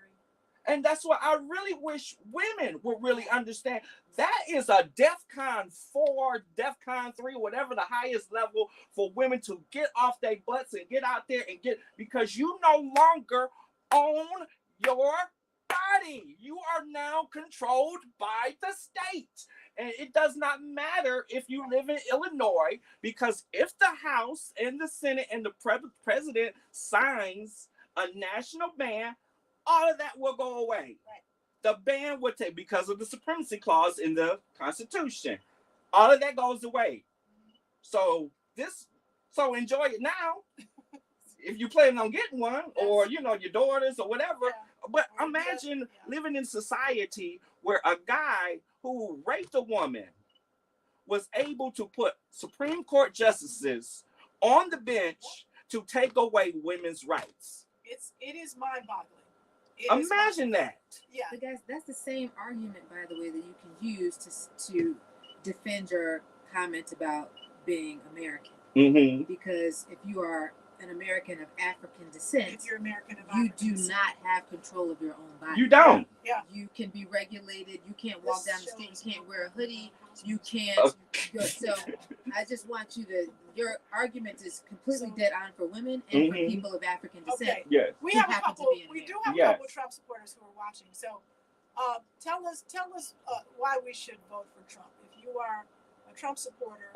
And that's what I really wish women would really understand. That is a DEFCON 4, DEFCON 3, whatever the highest level for women to get off their butts and get out there and because you no longer own your body. You are now controlled by the state. And it does not matter if you live in Illinois, because if the House and the Senate and the president signs a national ban, all of that will go away. Right. The ban would take, because of the supremacy clause in the Constitution, all of that goes away. So enjoy it now. If you plan on getting one, or your daughters or whatever. Yeah. But imagine living in society where a guy who raped a woman was able to put Supreme Court justices on the bench to take away women's rights. It is mind-boggling. Imagine that. Yeah. But guys, that's the same argument, by the way, that you can use to defend your comment about being American. Mm-hmm. Because if you are an American of African descent, If you're American of you African do descent. not have control of your own body. You don't. Yeah. You can be regulated. You can't walk down the street. You can't wear a hoodie. You can't. So I just want you to. Your argument is completely dead on for women and for people of African descent. Okay. Yes. We who have a happen to couple. be in We do America. have a couple Trump supporters who are watching. So, tell us why we should vote for Trump. If you are a Trump supporter,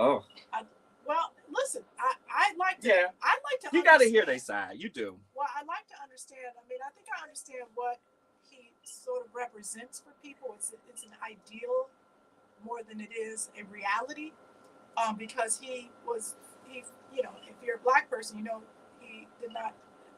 well, listen, I'd like to. Yeah. I'd like to. You got to hear their side. You do. Well, I'd like to understand. I mean, I think I understand what he sort of represents for people. It's an ideal more than it is a reality. Because if you're a black person, he did not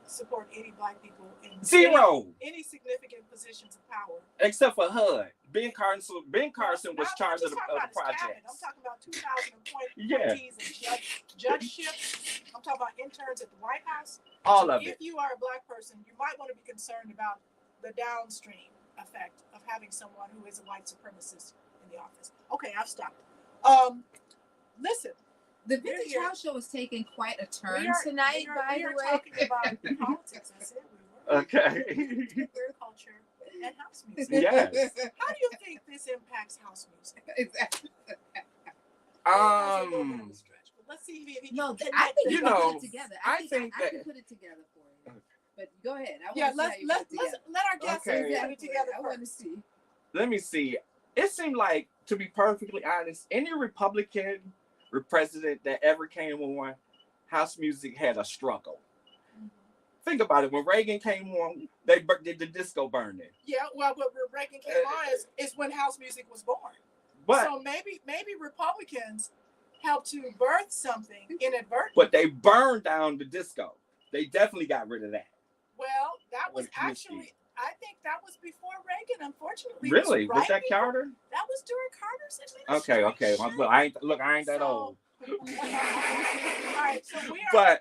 support any black people in Zero. any significant positions of power. Except for HUD. Ben Carson was charged of the project. I'm talking about 2,000 Yeah. appointees and judgeships. I'm talking about interns at the White House. All So of it. if you are a black person, you might want to be concerned about the downstream effect of having someone who is a white supremacist in the office. Okay, I've stopped. Listen. The Vintage House Show is taking quite a turn tonight, by the way. We are talking about politics. I said we were. Okay. Culture and house music. Yes. How do you think this impacts house music? Exactly. Let's see if he no, can I think you can know, put it together. I think I can put it together for you. But go ahead. Let our guests put it together. I want to see. Let me see. It seemed like, to be perfectly honest, any Republican president that ever came on, house music had a struggle. Mm-hmm. Think about it. When Reagan came on, they did the disco burning. Yeah, well, when Reagan came on is when house music was born. But, so maybe Republicans helped to birth something inadvertently. But they burned down the disco. They definitely got rid of that. Well, that was actually, I think that was before Reagan, unfortunately. Really? Was that Carter? That was during Carter's administration. Okay. Well, I ain't that old. All right, so we are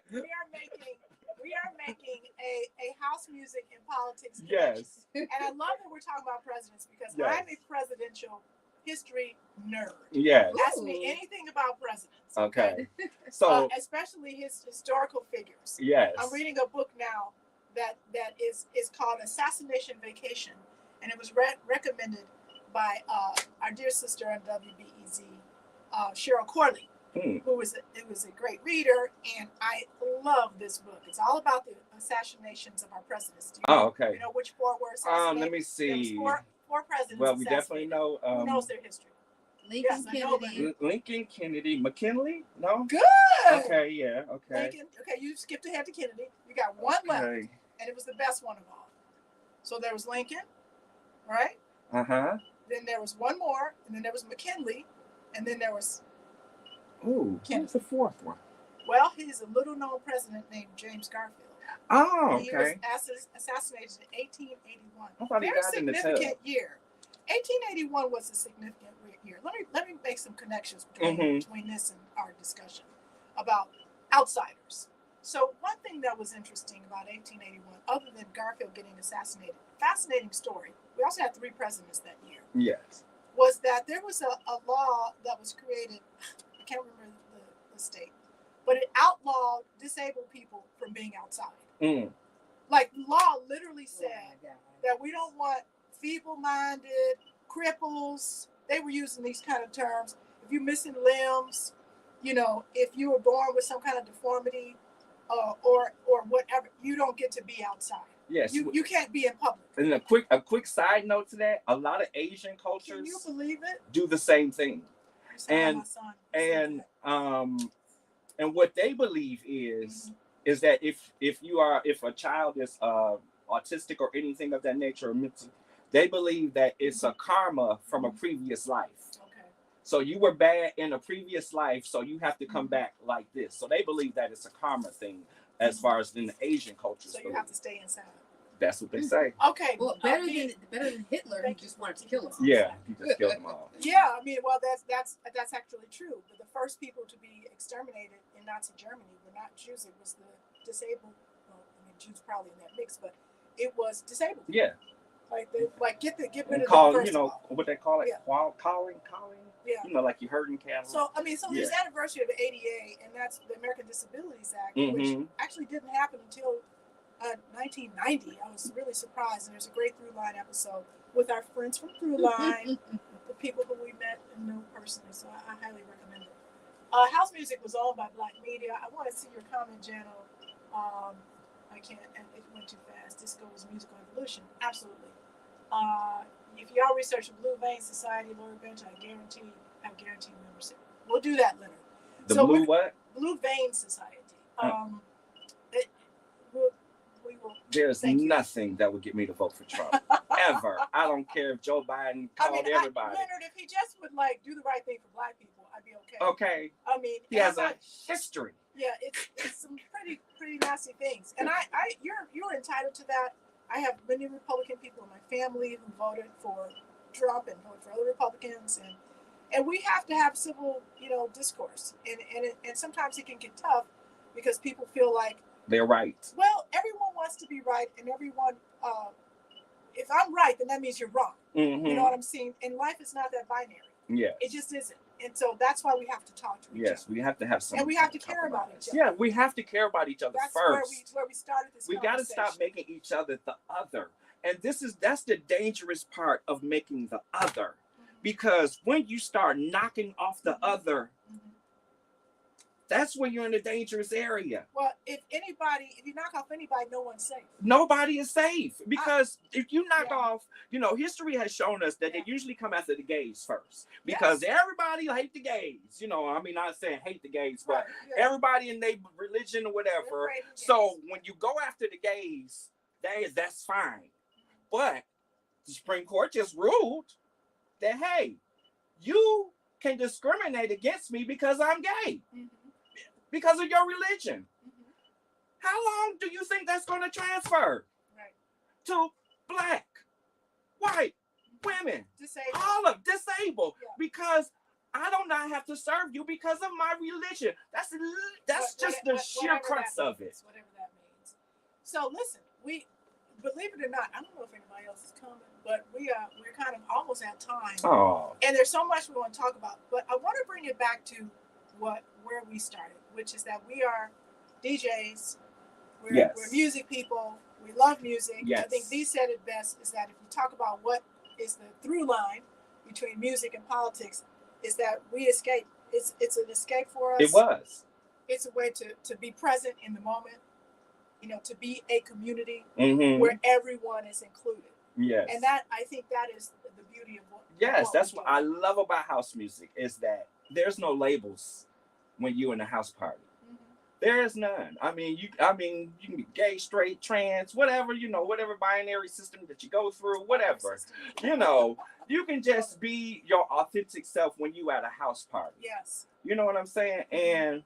making a house music and politics connection. Yes. And I love that we're talking about presidents because I'm a presidential history nerd. Yes. Ask me anything about presidents. Okay. So especially his historical figures. Yes. I'm reading a book now that is called Assassination Vacation, and it was recommended by our dear sister on WBEZ, Cheryl Corley, who was a great reader, and I love this book. It's all about the assassinations of our presidents. Do you know, okay. You know which four were assassinated? Let me see. Four presidents. Well, we definitely know. Who knows their history? Lincoln Kennedy, McKinley. No. Good. Okay. Yeah. Okay. Lincoln. Okay, you skipped ahead to Kennedy. You got one left, and it was the best one of all. So there was Lincoln, right? Then there was one more, and then there was McKinley, and then there was. Ooh, who's the fourth one? Well, he's a little-known president named James Garfield. Oh, okay. He was assassinated in 1881. I thought he died in the significant year. 1881 was a significant year. Let me make some connections between this and our discussion about outsiders. So one thing that was interesting about 1881, other than Garfield getting assassinated, fascinating story. We also had 3 presidents that year. Yes. Was that there was a law that was created. I can't remember the state, but it outlawed disabled people from being outside. Like law literally said that we don't want feeble-minded, cripples. They were using these kind of terms. If you're missing limbs, if you were born with some kind of deformity, or whatever, you don't get to be outside. Yes. You can't be in public. And a quick side note to that: a lot of Asian cultures, can you believe it, do the same thing. And what they believe is that if a child is autistic or anything of that nature, or mental, they believe that it's a karma from a previous life. Okay. So you were bad in a previous life, so you have to come back like this. So they believe that it's a karma thing, as far as in the Asian culture. So you have to stay inside. That's what they say. Okay. Well, better than Hitler, who just wanted to kill us. Yeah, he just killed them all. Yeah, I mean, well, that's actually true. But the first people to be exterminated in Nazi Germany were not Jews. It was the disabled. Well, I mean, Jews probably in that mix, but it was disabled. Yeah. Get rid of call, them. what they call it, calling. Yeah. Like you herding cattle. So this anniversary of the ADA, and that's the American Disabilities Act, which actually didn't happen until 1990. I was really surprised, and there's a great Throughline episode with our friends from Throughline, the people who we met and knew personally. So I highly recommend it. House music was owned by Black Media. I want to see your comment, Jano. I can't, and it went too fast. Disco was musical evolution. Absolutely. If y'all research the Blue Vein Society, Laura Bench, I guarantee membership. We'll do that later. Blue Vein Society. We will. There's nothing that would get me to vote for Trump. Ever. I don't care if Joe Biden called everybody. Leonard, if he just would do the right thing for Black people, I'd be okay. Okay. I mean, he has a history. Yeah, it's some pretty nasty things, and you're entitled to that. I have many Republican people in my family who voted for Trump and voted for other Republicans, and we have to have civil, discourse, and sometimes it can get tough because people feel like they're right. Well, everyone wants to be right, and everyone, if I'm right, then that means you're wrong. Mm-hmm. You know what I'm saying? And life is not that binary. Yeah. It just isn't. And so that's why we have to talk to each other. Yes, we have to have some. And we have to care about each other. Yeah, we have to care about each other that's first. Where we started this We got to stop making each other the other. And that's the dangerous part of making the other. Mm-hmm. Because when you start knocking off the other, that's when you're in a dangerous area. Well, if you knock off anybody, no one's safe. Nobody is safe. Because if you knock off, history has shown us that they usually come after the gays first. Because everybody hate the gays. Not saying hate the gays, but everybody in their religion or whatever. So when you go after the gays, that's fine. But the Supreme Court just ruled that, hey, you can discriminate against me because I'm gay. Mm-hmm. Because of your religion. Mm-hmm. How long do you think that's going to transfer to black, white, women, disabled. Because I do not have to serve you because of my religion. That's just the sheer crux of it. Whatever that means. So listen, we believe it or not, I don't know if anybody else is coming, but we're kind of almost at time. Oh. And there's so much we want to talk about, but I want to bring it back to where we started, which is that we are DJs, we're music people, we love music. Yes. I think Dee said it best, is that if you talk about what is the through line between music and politics, is that we escape. It's an escape for us. It was. It's a way to be present in the moment, to be a community where everyone is included. Yes. And I think that is the beauty of what. Yes, that's what I love about house music, is that there's no labels when you're in a house party. Mm-hmm. There is none. You can be gay, straight, trans, whatever, whatever binary system that you go through, whatever. You can just be your authentic self when you at a house party. Yes. You know what I'm saying? And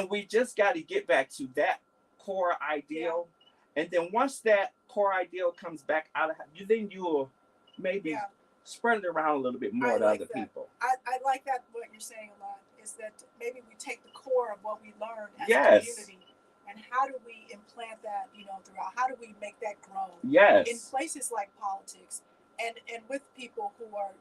we just got to get back to that core ideal. Yeah. And then once that core ideal comes back out of then you'll maybe spread it around a little bit more to other people. I like that, what you're saying a lot, is that maybe we take the core of what we learned as a community, and how do we implant that, throughout? How do we make that grow? Yes. In places like politics, and with people who are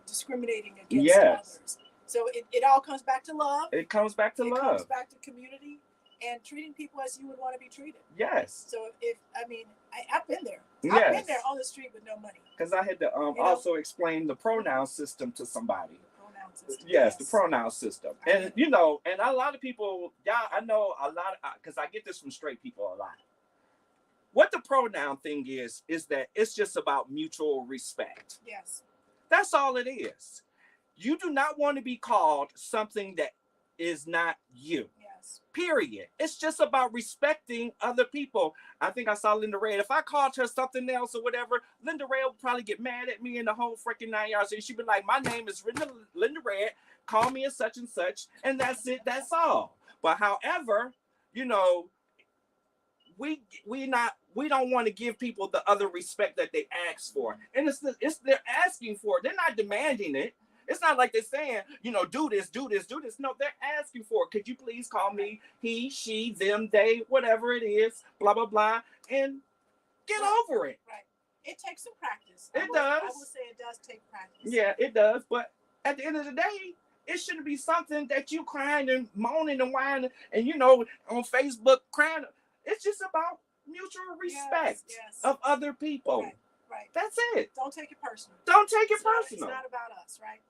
discriminating against others. So it all comes back to love. It comes back to love. It comes back to community and treating people as you would want to be treated. Yes. So I've been there. I've been there on the street with no money. Because I had to also explain the pronoun system to somebody. The pronoun system. Yes, the pronoun system. And and a lot of people, I know a lot, because I get this from straight people a lot. What the pronoun thing is that it's just about mutual respect. Yes. That's all it is. You do not want to be called something that is not you. Yes. Period. It's just about respecting other people. I think I saw Linda Red. If I called her something else or whatever, Linda Red would probably get mad at me in the whole freaking 9 yards. And she'd be like, my name is Linda Red. Call me a such and such. And that's it. That's all. But however, we don't want to give people the other respect that they ask for. And it's they're asking for it. They're not demanding it. It's not like they're saying, do this, do this, do this. No, they're asking for it. Could you please call me he, she, them, they, whatever it is, blah, blah, blah, and get over it. Right. It takes some practice. It does. I will say it does take practice. Yeah, it does. But at the end of the day, it shouldn't be something that you crying and moaning and whining and, on Facebook crying. It's just about mutual respect of other people. Right. That's it. Don't take it personal. Don't take it personal. It's not about us, right?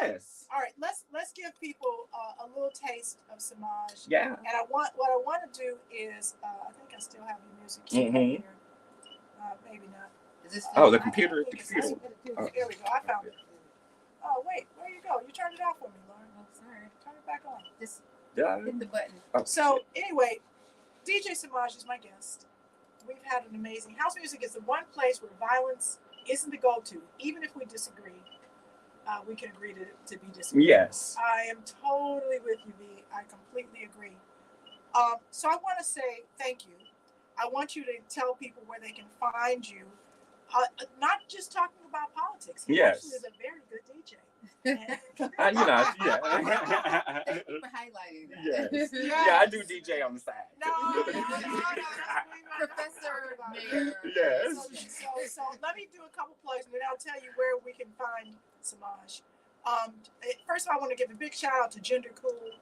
Yes. All right. Let's give people a little taste of Semaj. Yeah. And what I want to do is I think I still have your music here. Maybe not. Is this the computer. The computer. There we go. I found it. Oh wait, where you go? You turned it off for me, Lauren. Oh, sorry. Turn it back on. Just hit the button. Oh, so anyway, DJ Semaj is my guest. We've had an amazing house music. Is the one place where violence isn't the go-to, even if we disagree. we can agree to be disagreeable. Yes. I am totally with you, V. I completely agree. So I want to say thank you. I want you to tell people where they can find you. Not just talking about politics. He actually is a very good DJ. You know, yeah. Thank you for highlighting that. Yes. Yeah, I do DJ on the side. No. Professor Mayor. Yes. So let me do a couple plugs, and then I'll tell you where we can find Semaj. First, I want to give a big shout out to Gender Cool.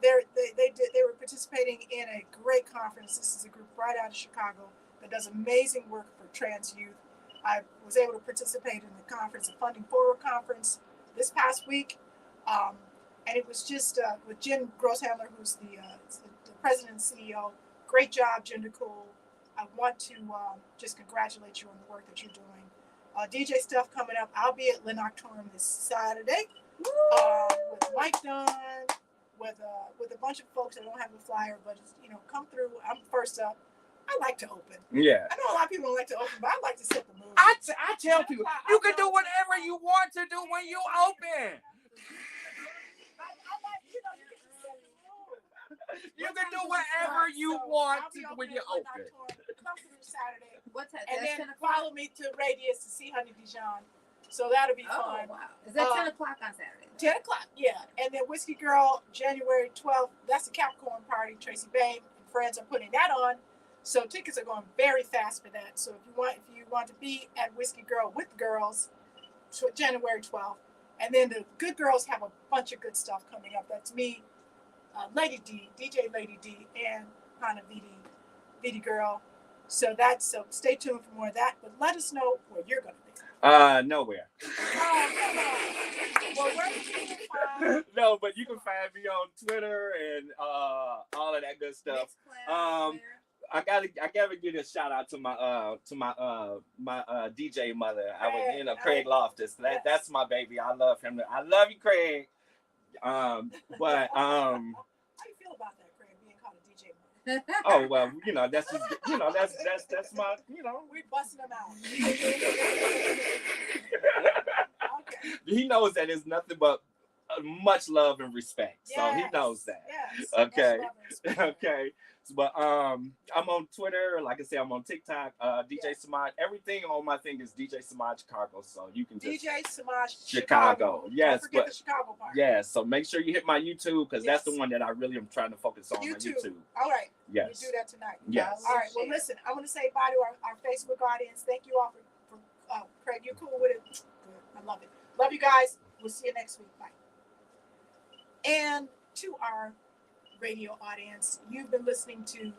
They were participating in a great conference. This is a group right out of Chicago that does amazing work for trans youth. I was able to participate in the conference, the Funding Forward conference, this past week, and it was just with Jen Grosshandler, who's the president and CEO. Great job, Gender Cool. I want to just congratulate you on the work that you're doing. DJ stuff coming up. I'll be at Lynn Nocturne this Saturday with Mike Dunn, with a bunch of folks. I don't have a flyer, but come through. I'm first up. I like to open. Yeah. I know a lot of people don't like to open, but I like to set the mood. I tell people, you can do whatever you want to do when you open. You can do whatever you want to when you open. Come through Saturday. What's that? And then follow me to Radius to see Honey Dijon. So that'll be fun. Oh, wow. Is that 10 o'clock on Saturday? 10 o'clock, yeah. And then Whiskey Girl, January 12th. That's the Capricorn party. Tracy Bain and friends are putting that on. So tickets are going very fast for that. So if you want to be at Whiskey Girl with the girls, January 12th. And then the good girls have a bunch of good stuff coming up. That's me, Lady D, DJ Lady D, and Hannah VD Girl. So stay tuned for more of that. But let us know where you're going to be. Nowhere. Oh, come on. Well, where can you find? No, but you can find me on Twitter and all of that good stuff. I gotta give a shout out to my DJ mother. Craig Loftus. That's my baby. I love him. I love you, Craig. But how do you feel about that, Craig, being called a DJ mother? Oh well, that's just, that's my we're busting them out. Okay. He knows that it's nothing but much love and respect. Yes. So he knows that. Yes. Okay. Okay. But I'm on Twitter, like I said, I'm on TikTok, DJ Semaj. Everything on my thing is DJ Semaj Chicago. So you can just DJ Semaj Chicago. Yes, don't forget the Chicago part. Yes, so make sure you hit my YouTube because that's the one that I really am trying to focus on YouTube. All right. Yes. We do that tonight. Yes. All right. Well, listen, I'm going to say bye to our Facebook audience. Thank you all for Craig. You're cool with it. Good. I love it. Love you guys. We'll see you next week. Bye. And to our radio audience, you've been listening to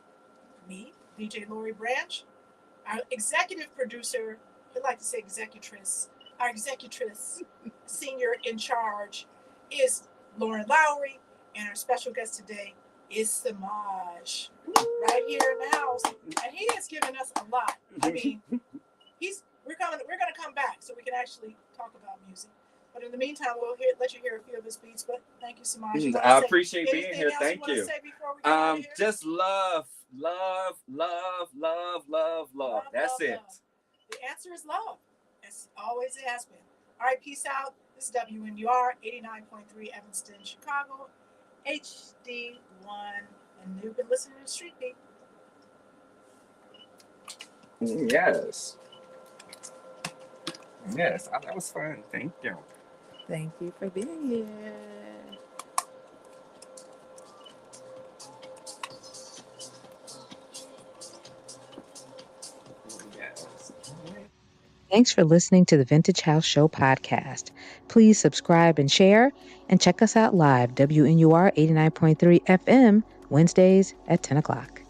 me, DJ Lori Branch, our executive producer. I'd like to say executress. Our executress, senior in charge, is Lauren Lowry, and our special guest today is Semaj, right here in the house, and he has given us a lot. I mean, we're gonna come back so we can actually talk about music. But in the meantime, we'll let you hear a few of his beats. But thank you, Semaj. I appreciate being here. Thank you. Just love. That's it. The answer is love. As always it has been. All right, peace out. This is WNUR 89.3 Evanston, Chicago, HD1, and you've been listening to Street Beat. Yes. Yes, that was fun. Thank you. Thank you for being here. Yes. Thanks for listening to the Vintage House Show podcast. Please subscribe and share, and check us out live, WNUR 89.3 FM, Wednesdays at 10 o'clock.